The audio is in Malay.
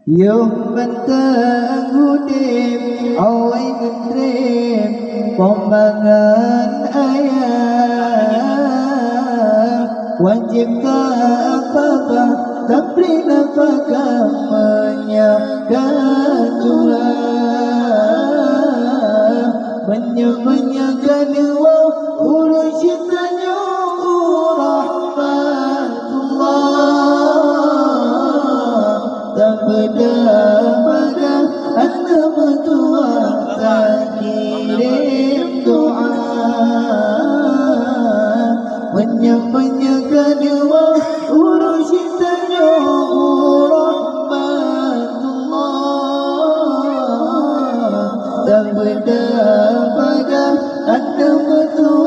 Yung bantang hudim away ngendrim Pembangan ayah Wajib tak apa-apa Tapi nafkah menyiapkan Tuhan Menyemenyakan uang urus cintanya tak berdampak anda bertua tak kirim doa menyampaikan doa urus cintanya rahmatullah tak berdampak anda bertua